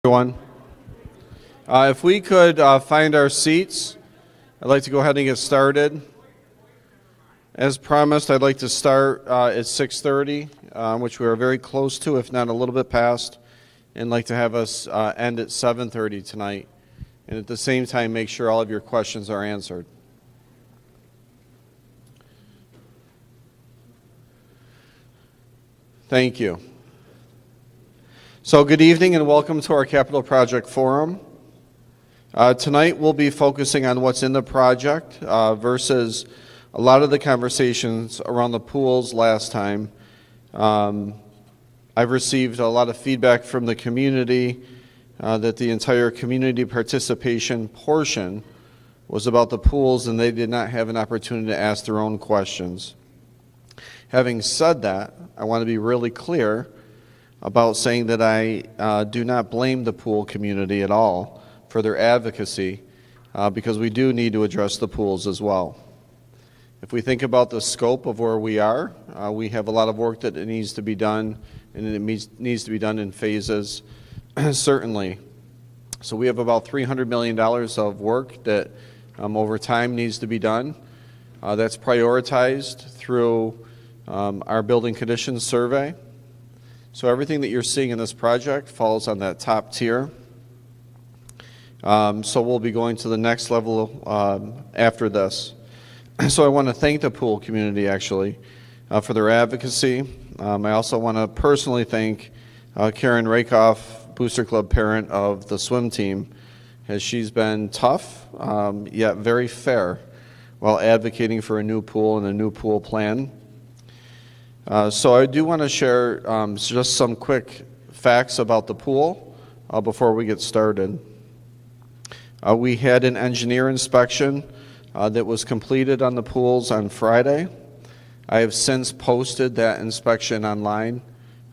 Everyone. If we could find our seats, I'd like to go ahead and get started. As promised, I'd like to start at 6:30, which we are very close to, if not a little bit past, and like to have us end at 7:30 tonight. And at the same time, make sure all of your questions are answered. Thank you. So good evening and welcome to our Capital Project Forum. Tonight we'll be focusing on what's in the project versus a lot of the conversations around the pools last time. I've received a lot of feedback from the community that the entire community participation portion was about the pools and they did not have an opportunity to ask their own questions. Having said that, I want to be really clear about saying that I do not blame the pool community at all for their advocacy because we do need to address the pools as well. If we think about the scope of where we are, we have a lot of work that needs to be done, and it needs to be done in phases, certainly. So we have about $300 million of work that over time needs to be done. That's prioritized through our building conditions survey. So everything that you're seeing in this project falls on that top tier. So we'll be going to the next level after this. So I want to thank the pool community actually for their advocacy. I also want to personally thank Karen Rakoff, Booster Club parent of the swim team, as she's been tough yet very fair while advocating for a new pool and a new pool plan. So I do want to share just some quick facts about the pool before we get started. We had an engineer inspection that was completed on the pools on Friday. I have since posted that inspection online.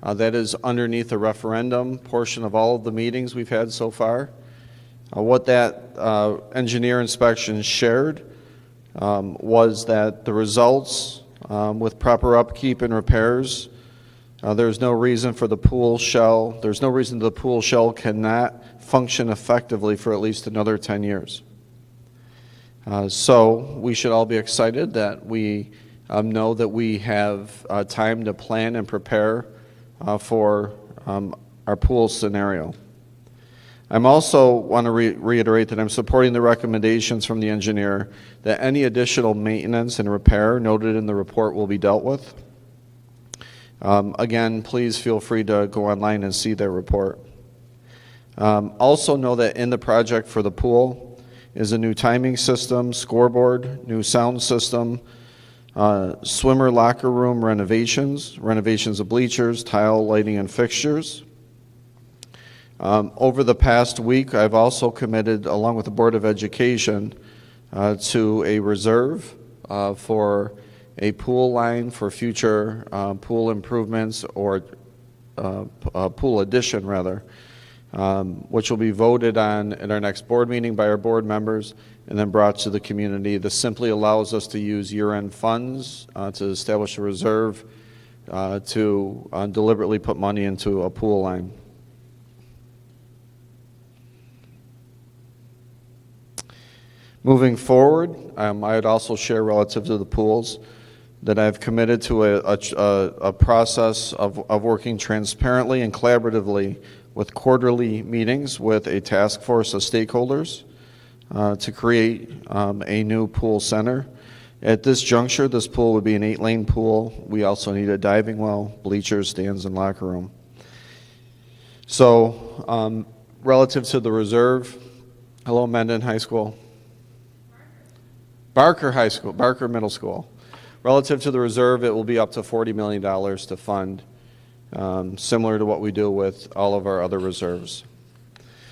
That is underneath the referendum portion of all of the meetings we've had so far. What that engineer inspection shared was that the results with proper upkeep and repairs, there's no reason for the pool shell, there's no reason the pool shell cannot function effectively for at least another 10 years. So we should all be excited that we know that we have time to plan and prepare for our pool scenario. I'm also want to reiterate that I'm supporting the recommendations from the engineer that any additional maintenance and repair noted in the report will be dealt with. Again, please feel free to go online and see their report. Also know that in the project for the pool is a new timing system, scoreboard, new sound system, swimmer locker room renovations of bleachers, tile, lighting, and fixtures. Over the past week, I've also committed, along with the Board of Education, to a reserve for a pool line for future pool improvements or pool addition, rather, which will be voted on at our next board meeting by our board members and then brought to the community. This simply allows us to use year-end funds to establish a reserve to deliberately put money into a pool line. Moving forward, I'd also share relative to the pools that I've committed to a process of working transparently and collaboratively with quarterly meetings with a task force of stakeholders to create a new pool center. At this juncture, this pool would be an 8-lane pool. We also need a diving well, bleachers, stands, and locker room. So relative to the reserve, hello Mendon High School. Barker High School, Barker Middle School. Relative to the reserve, it will be up to $40 million to fund, similar to what we do with all of our other reserves.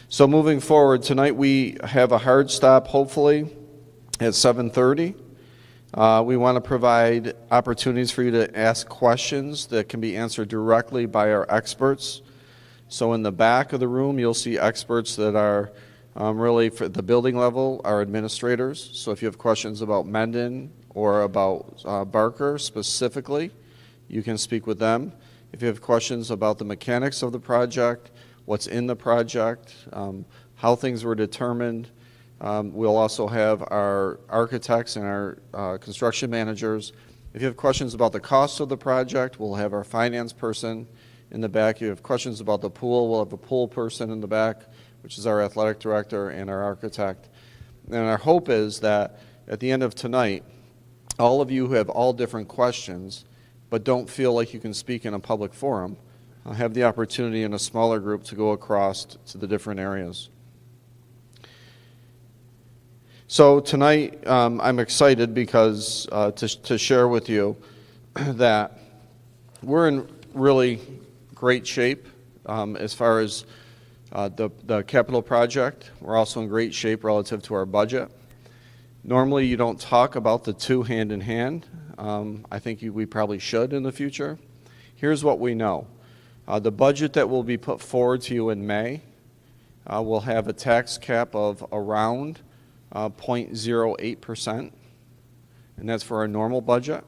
So moving forward, tonight we have a hard stop, hopefully, at 7:30. We want to provide opportunities for you to ask questions that can be answered directly by our experts. So in the back of the room, you'll see experts that are really for the building level, our administrators. So if you have questions about Mendon or about Barker specifically, you can speak with them. If you have questions about the mechanics of the project what's in the project, how things were determined. We'll also have our architects and our construction managers. If you have questions about the cost of the project, we'll have our finance person in the back. If you have questions about the pool, we'll have a pool person in the back, which is our athletic director and our architect. And our hope is that at the end of tonight, all of you who have all different questions but don't feel like you can speak in a public forum have the opportunity in a smaller group to go across to the different areas. So tonight, I'm excited because to share with you that we're in really great shape as far as the capital project. We're also in great shape relative to our budget. Normally, you don't talk about the two hand in hand. I think we probably should in the future. Here's what we know. The budget that will be put forward to you in May will have a tax cap of around 0.08%, and that's for our normal budget.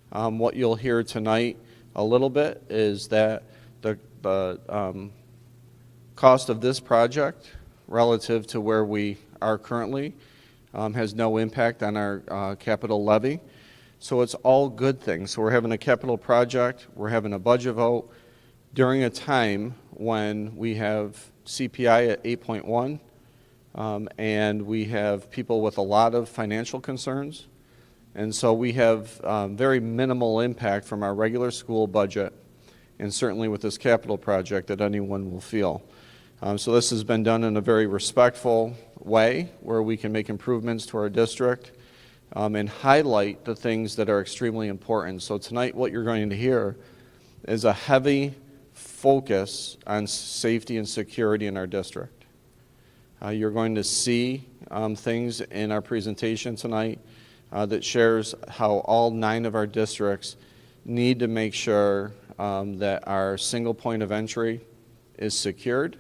What you'll hear tonight a little bit is that the cost of this project relative to where we are currently has no impact on our capital levy. So it's all good things. So we're having a capital project, we're having a budget vote during a time when we have CPI at 8.1, and we have people with a lot of financial concerns. And so we have very minimal impact from our regular school budget, and certainly with this capital project that anyone will feel. So this has been done in a very respectful way where we can make improvements to our district and highlight the things that are extremely important. So tonight what you're going to hear is a heavy focus on safety and security in our district. You're going to see things in our presentation tonight that shares how all 9 of our districts need to make sure that our single point of entry is secured.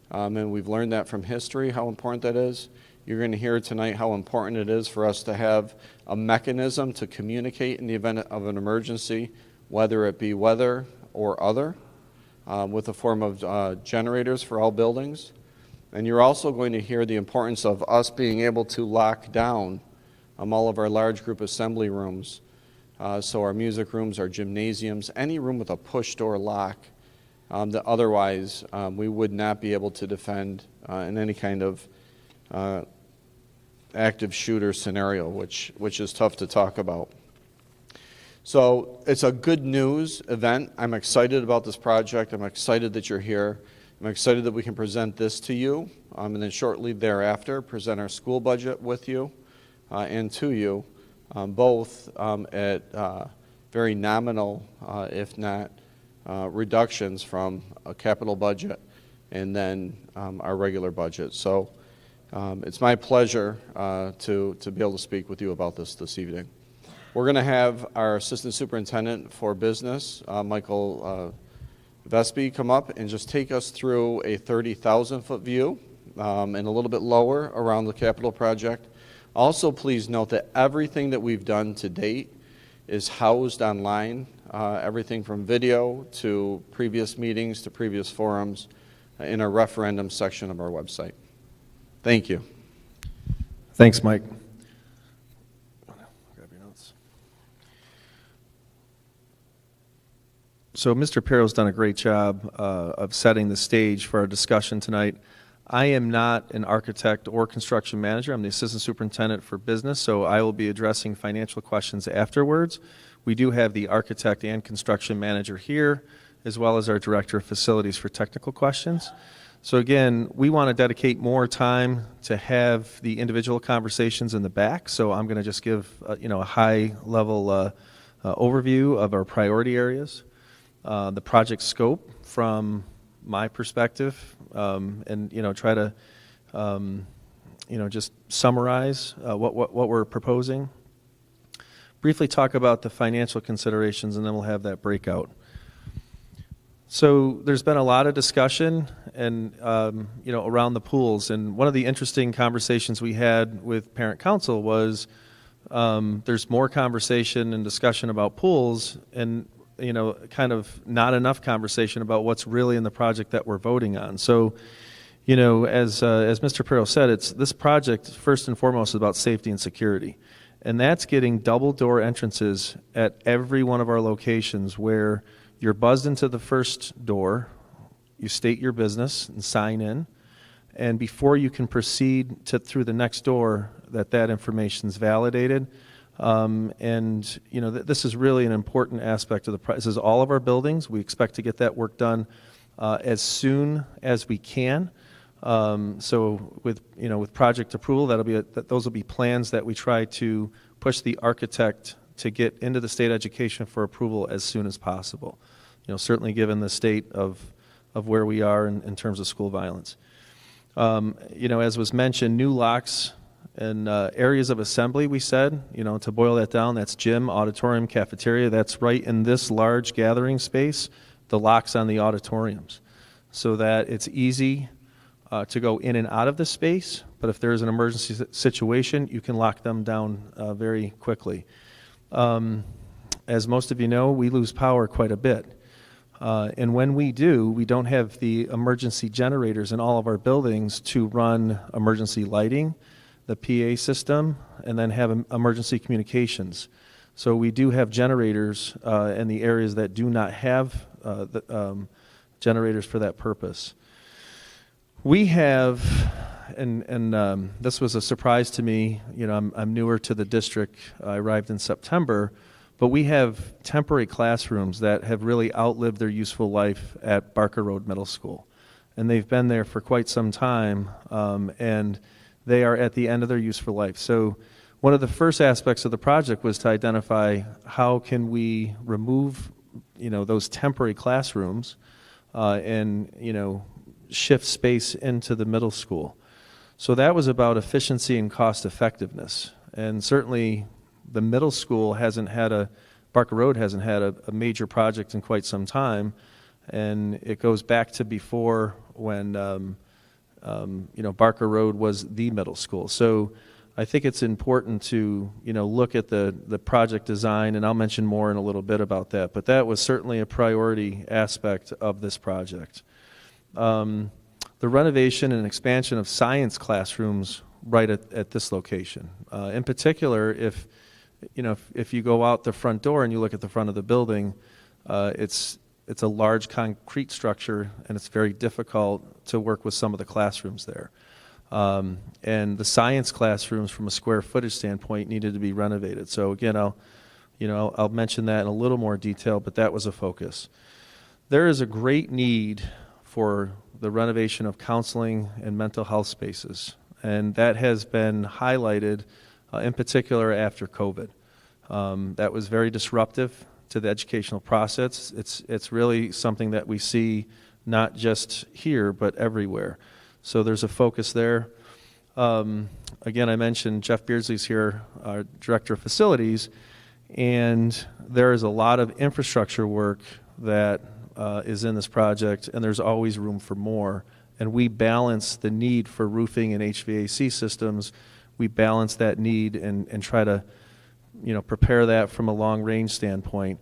And we've learned that from history, how important that is. You're going to hear tonight how important it is for us to have a mechanism to communicate in the event of an emergency, whether it be weather or other, with a form of generators for all buildings. And you're also going to hear the importance of us being able to lock down all of our large group assembly rooms. So our music rooms, our gymnasiums, any room with a push door lock that otherwise we would not be able to defend in any kind of active shooter scenario, which is tough to talk about. So it's a good news event. I'm excited about this project. I'm excited that you're here. I'm excited that we can present this to you, and then shortly thereafter present our school budget with you and to you, both at very nominal, if not reductions from a capital budget and then our regular budget. So it's my pleasure to be able to speak with you about this evening. We're going to have our Assistant Superintendent for Business, Michael Vespi, come up and just take us through a 30,000-foot view and a little bit lower around the capital project. Also, please note that everything that we've done to date is housed online, everything from video to previous meetings to previous forums in our referendum section of our website. Thank you. Thanks, Mike. Grab your notes. So Mr. Perro's done a great job of setting the stage for our discussion tonight. I am not an architect or construction manager. I'm the Assistant Superintendent for Business, so I will be addressing financial questions afterwards. We do have the architect and construction manager here, as well as our Director of Facilities for technical questions. So again, we want to dedicate more time to have the individual conversations in the back, so I'm going to just give a high-level overview of our priority areas, the project scope from my perspective, and try to just summarize what we're proposing. Briefly talk about the financial considerations, and then we'll have that breakout. So there's been a lot of discussion and around the pools, and one of the interesting conversations we had with Parent Council was there's more conversation and discussion about pools, and kind of not enough conversation about what's really in the project that we're voting on. So, as Mr. Perro said, this project, first and foremost, is about safety and security. And that's getting double door entrances at every one of our locations where you're buzzed into the first door, you state your business and sign in, and before you can proceed through the next door, that information is validated. This is really an important aspect of the process. This is all of our buildings. We expect to get that work done as soon as we can. So with project approval, those will be plans that we try to push the architect to get into the state education for approval as soon as possible. Certainly given the state of where we are in terms of school violence. As was mentioned, new locks and areas of assembly, we said, to boil that down, that's gym, auditorium, cafeteria. That's right in this large gathering space, the locks on the auditoriums, so that it's easy to go in and out of the space, but if there is an emergency situation, you can lock them down very quickly. As most of you know, we lose power quite a bit. And when we do, we don't have the emergency generators in all of our buildings to run emergency lighting, the PA system, and then have emergency communications. So we do have generators in the areas that do not have generators for that purpose. We have, and this was a surprise to me, I'm newer to the district, I arrived in September, but we have temporary classrooms that have really outlived their useful life at Barker Road Middle School. And they've been there for quite some time, and they are at the end of their useful life. So one of the first aspects of the project was to identify how can we remove, those temporary classrooms and, shift space into the middle school. So that was about efficiency and cost effectiveness. And certainly the middle school Barker Road hasn't had a major project in quite some time. And it goes back to before when, Barker Road was the middle school. So I think it's important to, look at the project design, and I'll mention more in a little bit about that. But that was certainly a priority aspect of this project. The renovation and expansion of science classrooms right at this location. In particular, if you go out the front door and you look at the front of the building, it's a large concrete structure, and it's very difficult to work with some of the classrooms there. And the science classrooms, from a square footage standpoint, needed to be renovated. So again, I'll mention that in a little more detail, but that was a focus. There is a great need for the renovation of counseling and mental health spaces, and that has been highlighted in particular after COVID. That was very disruptive to the educational process. It's really something that we see not just here but everywhere. So there's a focus there. Again, I mentioned Jeff Beardsley's here, our Director of Facilities, and there is a lot of infrastructure work that is in this project, and there's always room for more. And we balance the need for roofing and HVAC systems. We balance that need and try to, prepare that from a long-range standpoint.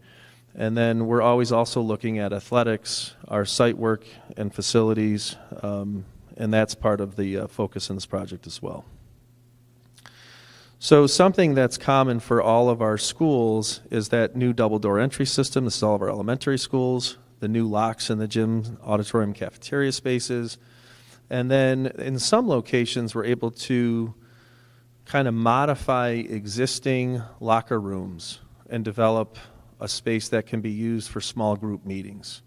And then we're always also looking at athletics, our site work and facilities, and that's part of the focus in this project as well. So something that's common for all of our schools is that new double-door entry system. This is all of our elementary schools, the new locks in the gym, auditorium, cafeteria spaces. And then in some locations, we're able to kind of modify existing locker rooms and develop a space that can be used for small group meetings.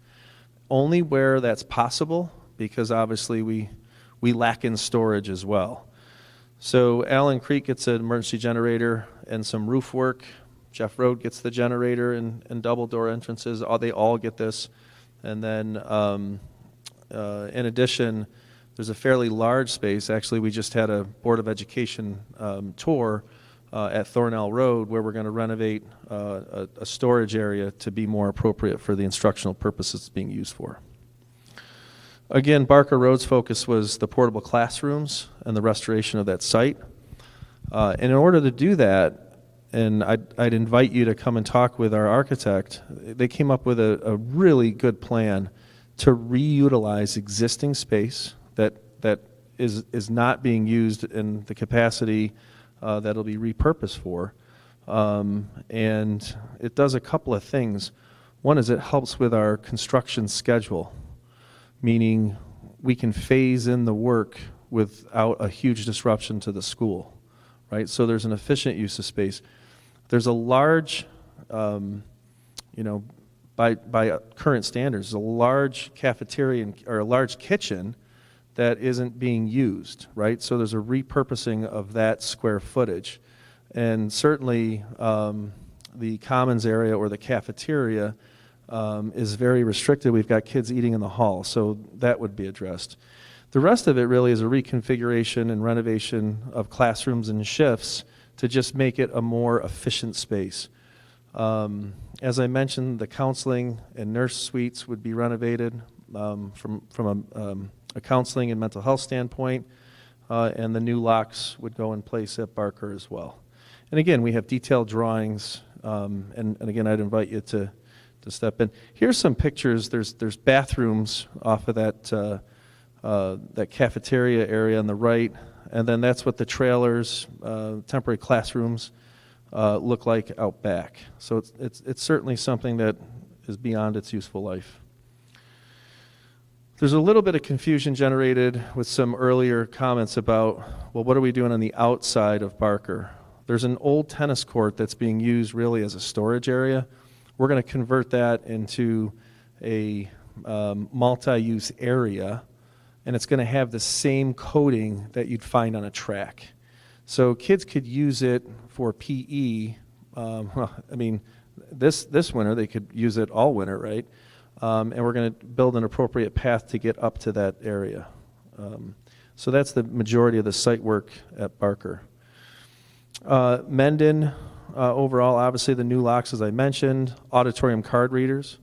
Only where that's possible, because obviously we lack in storage as well. So Allen Creek gets an emergency generator and some roof work. Jeff Road gets the generator and double door entrances. They all get this. And then in addition, there's a fairly large space. Actually, we just had a Board of Education tour at Thornell Road where we're going to renovate a storage area to be more appropriate for the instructional purposes it's being used for. Again, Barker Road's focus was the portable classrooms and the restoration of that site. And in order to do that, and I'd invite you to come and talk with our architect. They came up with a really good plan to reutilize existing space that is not being used in the capacity that'll be repurposed for. And it does a couple of things. One is it helps with our construction schedule, meaning we can phase in the work without a huge disruption to the school, right? So there's an efficient use of space. There's a large, by current standards, a large cafeteria or a large kitchen that isn't being used, right? So there's a repurposing of that square footage. And certainly the commons area or the cafeteria is very restricted. We've got kids eating in the hall, so that would be addressed. The rest of it really is a reconfiguration and renovation of classrooms and shifts to just make it a more efficient space. As I mentioned, the counseling and nurse suites would be renovated from a counseling and mental health standpoint, and the new locks would go in place at Barker as well. And again, we have detailed drawings, and again, I'd invite you to step in. Here's some pictures. There's bathrooms off of that cafeteria area on the right, and then that's what the trailers, temporary classrooms, look like out back. So it's certainly something that is beyond its useful life. There's a little bit of confusion generated with some earlier comments about, well, what are we doing on the outside of Barker? There's an old tennis court that's being used really as a storage area. We're going to convert that into a multi-use area, and it's going to have the same coating that you'd find on a track. So kids could use it for PE. This winter they could use it all winter, right? And we're going to build an appropriate path to get up to that area. So that's the majority of the site work at Barker. Mendon, overall, obviously the new locks, as I mentioned, auditorium card readers.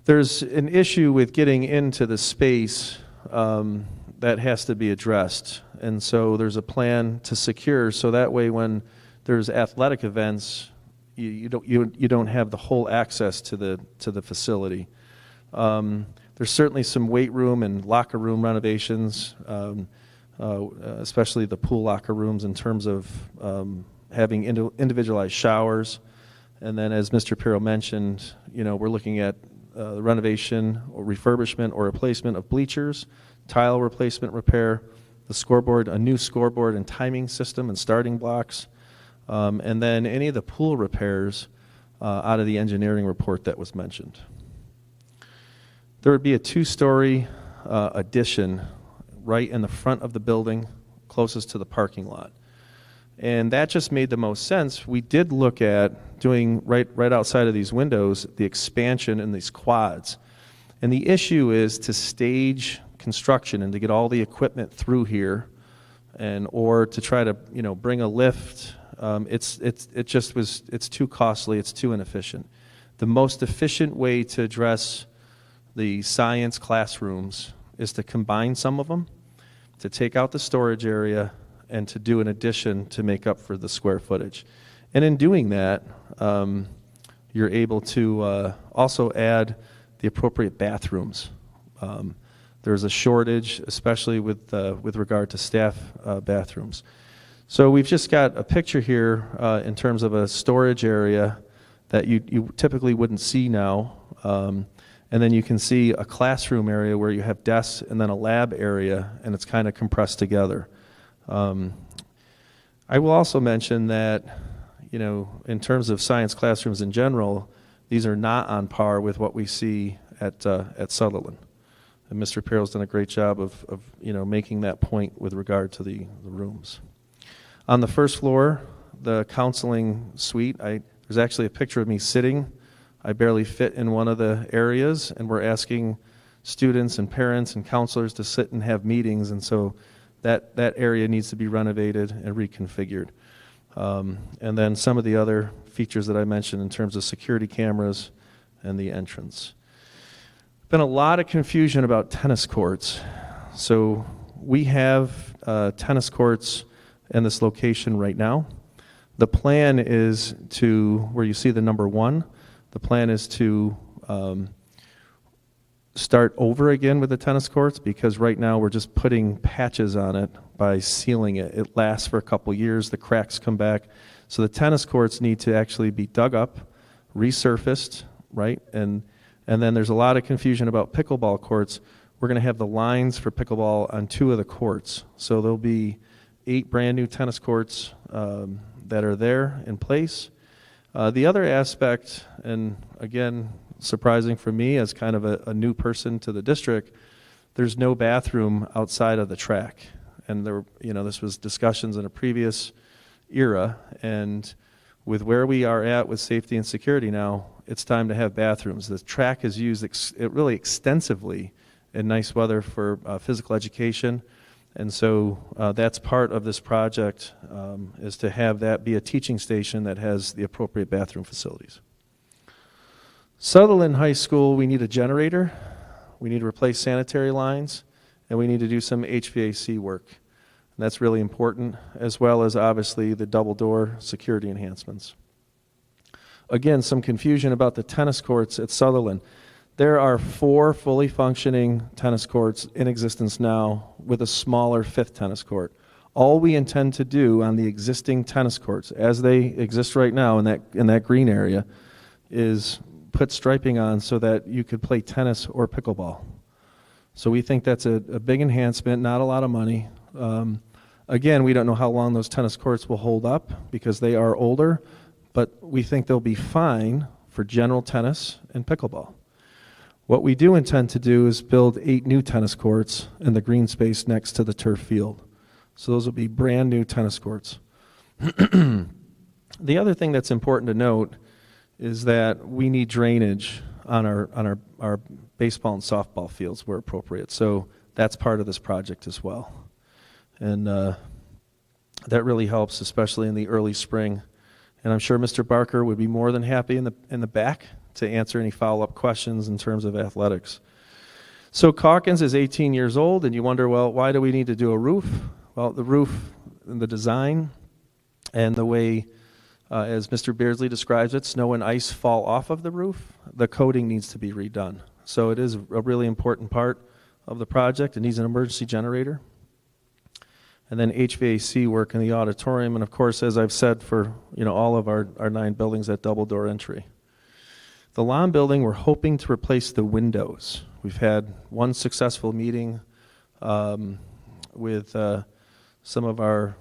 There's an issue with getting into the space that has to be addressed. And so there's a plan to secure, so that way when there's athletic events, you don't have the whole access to the facility. There's certainly some weight room and locker room renovations, especially the pool locker rooms in terms of having individualized showers. And then as Mr. Pirro mentioned, we're looking at the renovation or refurbishment or replacement of bleachers, tile replacement repair, the scoreboard, a new scoreboard and timing system and starting blocks, and then any of the pool repairs out of the engineering report that was mentioned. There would be a 2-story addition right in the front of the building, closest to the parking lot. And that just made the most sense. We did look at doing right outside of these windows, the expansion in these quads. And the issue is to stage construction and to get all the equipment through here, or to try to bring a lift. It's too costly. It's too inefficient. The most efficient way to address the science classrooms is to combine some of them, to take out the storage area, and to do an addition to make up for the square footage. And in doing that, you're able to also add the appropriate bathrooms. There's a shortage, especially with regard to staff bathrooms. So we've just got a picture here in terms of a storage area that you typically wouldn't see now. And then you can see a classroom area where you have desks and then a lab area, and it's kind of compressed together. I will also mention that, in terms of science classrooms in general, these are not on par with what we see at Sutherland. And Mr. Pirro's done a great job of making that point with regard to the rooms. On the first floor, the counseling suite, there's actually a picture of me sitting. I barely fit in one of the areas, and we're asking students and parents and counselors to sit and have meetings, and so that area needs to be renovated and reconfigured. And then some of the other features that I mentioned in terms of security cameras and the entrance. Been a lot of confusion about tennis courts. So we have tennis courts in this location right now. The plan is to, where you see the number 1, the plan is to start over again with the tennis courts, because right now we're just putting patches on it by sealing it. It lasts for a couple years, the cracks come back. So the tennis courts need to actually be dug up, resurfaced, right? And then there's a lot of confusion about pickleball courts. We're going to have the lines for pickleball on 2 of the courts. So there'll be 8 brand new tennis courts that are there in place. The other aspect, and again, surprising for me as kind of a new person to the district, there's no bathroom outside of the track. And there, this was discussions in a previous era, and with where we are at with safety and security now, it's time to have bathrooms. The track is used really extensively in nice weather for physical education, and so that's part of this project, is to have that be a teaching station that has the appropriate bathroom facilities. Sutherland High School, we need a generator, we need to replace sanitary lines, and we need to do some HVAC work. And that's really important, as well as obviously the double door security enhancements. Again, some confusion about the tennis courts at Sutherland. There are 4 fully functioning tennis courts in existence now with a smaller 5th tennis court. All we intend to do on the existing tennis courts, as they exist right now in that green area, is put striping on so that you could play tennis or pickleball. So we think that's a big enhancement, not a lot of money. Again, we don't know how long those tennis courts will hold up because they are older, but we think they'll be fine for general tennis and pickleball. What we do intend to do is build 8 new tennis courts in the green space next to the turf field. So those will be brand new tennis courts. The other thing that's important to note is that we need drainage on our baseball and softball fields where appropriate. So that's part of this project as well. And that really helps, especially in the early spring. And I'm sure Mr. Barker would be more than happy in the back to answer any follow-up questions in terms of athletics. So Calkins is 18 years old, and you wonder, well, why do we need to do a roof? Well, the roof and the design and the way, as Mr. Beardsley describes it, snow and ice fall off of the roof, the coating needs to be redone. So it is a really important part of the project. It needs an emergency generator. And then HVAC work in the auditorium, and of course, as I've said, for all of our 9 buildings, that double door entry. The lawn building, we're hoping to replace the windows. We've had one successful meeting with some of our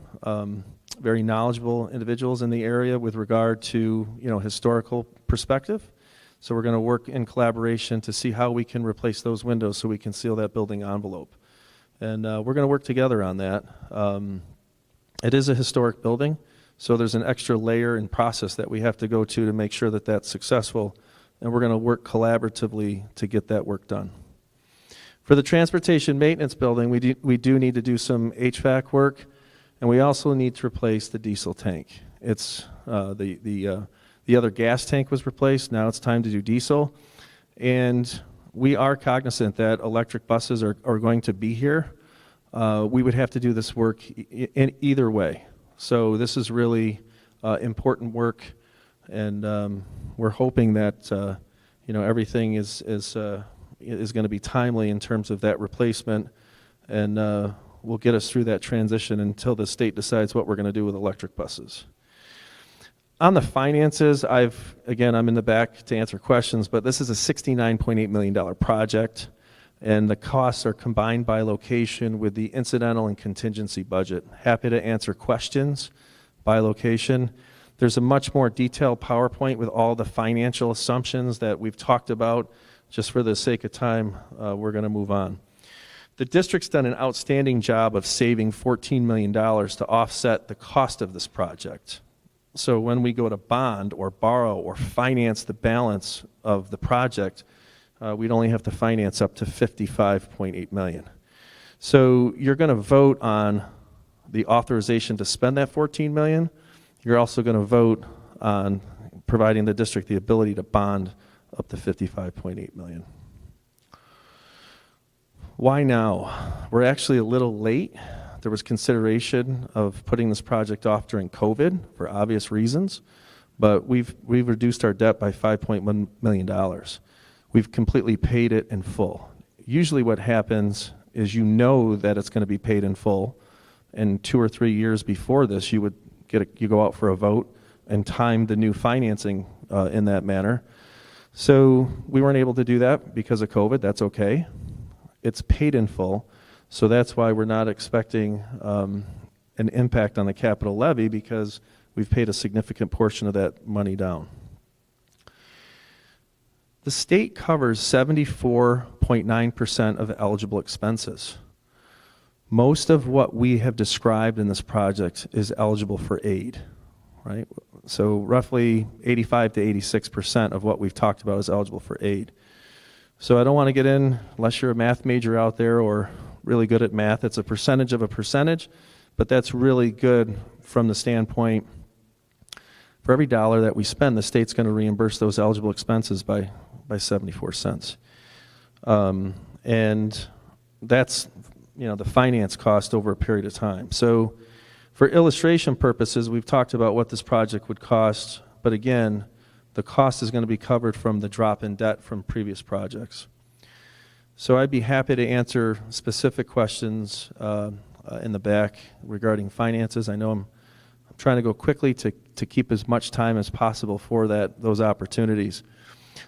very knowledgeable individuals in the area with regard to historical perspective. So we're going to work in collaboration to see how we can replace those windows so we can seal that building envelope. And we're going to work together on that. It is a historic building, so there's an extra layer and process that we have to go to make sure that that's successful, and we're going to work collaboratively to get that work done. For the transportation maintenance building, we do need to do some HVAC work, and we also need to replace the diesel tank. It's the other gas tank was replaced. Now it's time to do diesel, and we are cognizant that electric buses are going to be here. We would have to do this work in either way. So this is really important work, and we're hoping that everything is going to be timely in terms of that replacement, and will get us through that transition until the state decides what we're going to do with electric buses. On the finances, I'm in the back to answer questions, but this is a $69.8 million project, and the costs are combined by location with the incidental and contingency budget. Happy to answer questions by location. There's a much more detailed PowerPoint with all the financial assumptions that we've talked about. Just for the sake of time, we're going to move on. The district's done an outstanding job of saving $14 million to offset the cost of this project. So when we go to bond or borrow or finance the balance of the project, we'd only have to finance up to $55.8 million. So you're going to vote on the authorization to spend that $14 million. You're also going to vote on providing the district the ability to bond up to $55.8 million. Why now? We're actually a little late. There was consideration of putting this project off during COVID for obvious reasons, but we've reduced our debt by $5.1 million. We've completely paid it in full. Usually what happens is you know that it's going to be paid in full, and 2 or 3 years before this, you go out for a vote and time the new financing in that manner. So we weren't able to do that because of COVID. That's okay. It's paid in full, so that's why we're not expecting an impact on the capital levy, because we've paid a significant portion of that money down. The state covers 74.9% of eligible expenses. Most of what we have described in this project is eligible for aid, right? So roughly 85 to 86% of what we've talked about is eligible for aid. So I don't want to get in, unless you're a math major out there or really good at math, it's a percentage of a percentage, but that's really good from the standpoint, for every dollar that we spend, the state's going to reimburse those eligible expenses by 74 cents. And that's, the finance cost over a period of time. So for illustration purposes, we've talked about what this project would cost, but again, the cost is going to be covered from the drop in debt from previous projects. So I'd be happy to answer specific questions in the back regarding finances. I know I'm trying to go quickly to keep as much time as possible for those opportunities.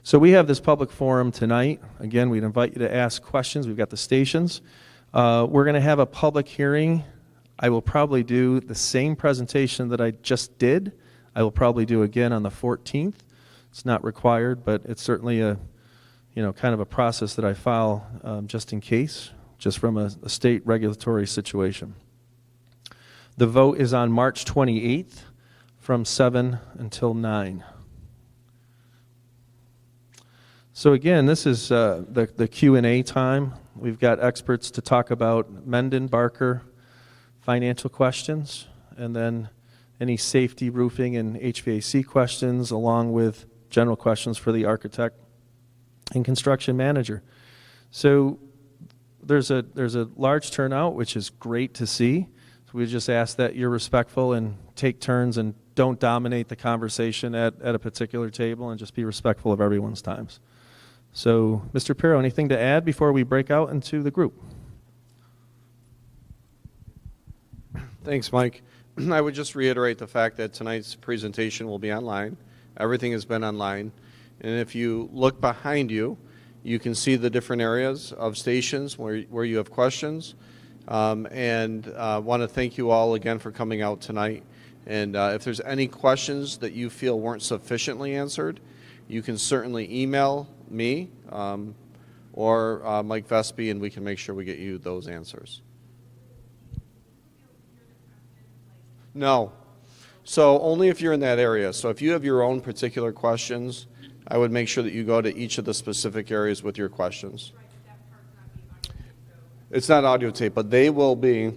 So we have this public forum tonight. Again, we'd invite you to ask questions. We've got the stations. We're going to have a public hearing. I will probably do the same presentation that I just did. I will probably do again on the 14th. It's not required, but it's certainly a, kind of a process that I file just in case, just from a state regulatory situation. The vote is on March 28th from 7 until 9. So again, this is the Q&A time. We've got experts to talk about Mendon, Barker, financial questions, and then any safety, roofing, and HVAC questions, along with general questions for the architect and construction manager. So there's a large turnout, which is great to see. So we just ask that you're respectful and take turns and don't dominate the conversation at a particular table, and just be respectful of everyone's times. So, Mr. Pirro, anything to add before we break out into the group? Thanks, Mike. I would just reiterate the fact that tonight's presentation will be online. Everything has been online. And if you look behind you, you can see the different areas of stations where you have questions. And want to thank you all again for coming out tonight. And if there's any questions that you feel weren't sufficiently answered, you can certainly email me or Mike Vespi, and we can make sure we get you those answers. No. So only if you're in that area. So if you have your own particular questions, I would make sure that you go to each of the specific areas with your questions. It's not audio tape, but they will be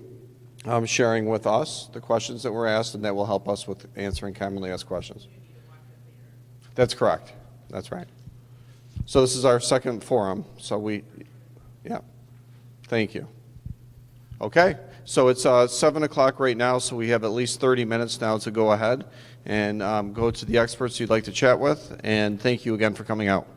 sharing with us the questions that were asked, and that will help us with answering commonly asked questions. That's correct. That's right. So this is our second forum. So thank you. Okay, so it's 7 o'clock right now, so we have at least 30 minutes now to go ahead and go to the experts you'd like to chat with, and thank you again for coming out.